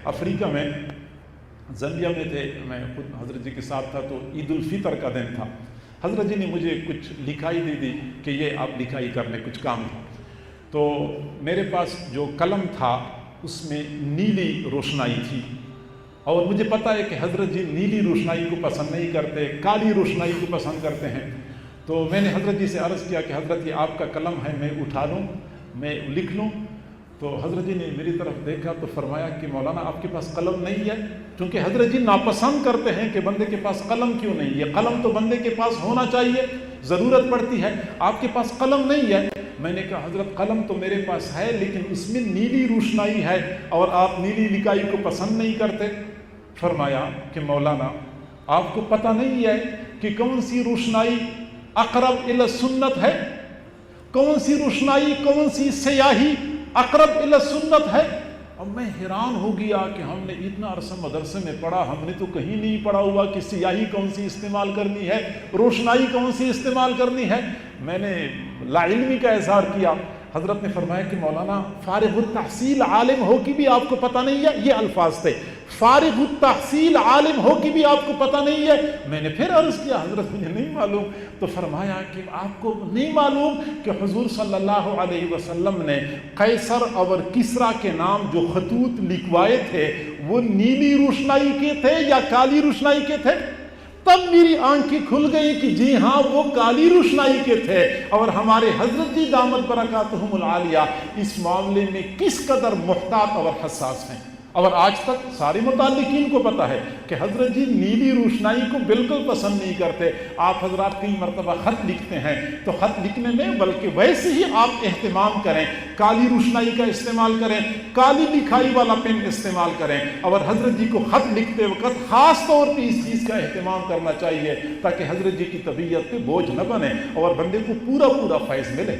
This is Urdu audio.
افریقہ میں زمبیا میں تھے، میں خود حضرت جی کے ساتھ تھا، تو عید الفطر کا دن تھا۔ حضرت جی نے مجھے کچھ لکھائی دے دی کہ یہ آپ لکھائی کر لیں، کچھ کام تھا۔ تو میرے پاس جو قلم تھا اس میں نیلی روشنائی تھی، اور مجھے پتہ ہے کہ حضرت جی نیلی روشنائی کو پسند نہیں کرتے، کالی روشنائی کو پسند کرتے ہیں۔ تو میں نے حضرت جی سے عرض کیا کہ حضرت یہ آپ کا قلم ہے، میں اٹھا لوں، میں لکھ لوں؟ تو حضرت جی نے میری طرف دیکھا تو فرمایا کہ مولانا آپ کے پاس قلم نہیں ہے، کیونکہ حضرت جی ناپسند کرتے ہیں کہ بندے کے پاس قلم کیوں نہیں ہے، قلم تو بندے کے پاس ہونا چاہیے، ضرورت پڑتی ہے، آپ کے پاس قلم نہیں ہے۔ میں نے کہا حضرت قلم تو میرے پاس ہے، لیکن اس میں نیلی روشنائی ہے اور آپ نیلی لکھائی کو پسند نہیں کرتے۔ فرمایا کہ مولانا آپ کو پتہ نہیں ہے کہ کون سی روشنائی اقرب الی سنت ہے، کون سی روشنائی، کون سی سیاہی اقرب الی سنت ہے؟ اب میں حیران ہو گیا کہ ہم نے اتنا عرصہ مدرسے میں پڑھا، ہم نے تو کہیں نہیں پڑھا ہوا کہ سیاہی کون سی استعمال کرنی ہے، روشنائی کون سی استعمال کرنی ہے۔ میں نے لا علمی کا اظہار کیا۔ حضرت نے فرمایا کہ مولانا فارغ التحصیل عالم ہو کہ بھی آپ کو پتہ نہیں ہے، یہ الفاظ تھے، فارغ التحصیل عالم ہو کہ بھی آپ کو پتہ نہیں ہے۔ میں نے پھر عرض کیا حضرت مجھے نہیں معلوم۔ تو فرمایا کہ آپ کو نہیں معلوم کہ حضور صلی اللہ علیہ وسلم نے قیصر اور کسریٰ کے نام جو خطوط لکھوائے تھے وہ نیلی روشنائی کے تھے یا کالی روشنائی کے تھے؟ تب میری آنکھیں کھل گئی کہ جی ہاں وہ کالی روشنائی کے تھے، اور ہمارے حضرت جی دامت برکاتہم العالیہ اس معاملے میں کس قدر محتاط اور حساس ہیں۔ اور آج تک سارے متعلقین کو پتہ ہے کہ حضرت جی نیلی روشنائی کو بالکل پسند نہیں کرتے۔ آپ حضرات کئی مرتبہ خط لکھتے ہیں تو خط لکھنے میں بلکہ ویسے ہی آپ اہتمام کریں، کالی روشنائی کا استعمال کریں، کالی لکھائی والا پین استعمال کریں، اور حضرت جی کو خط لکھتے وقت خاص طور پہ اس چیز کا اہتمام کرنا چاہیے تاکہ حضرت جی کی طبیعت پہ بوجھ نہ بنے اور بندے کو پورا فیض ملے۔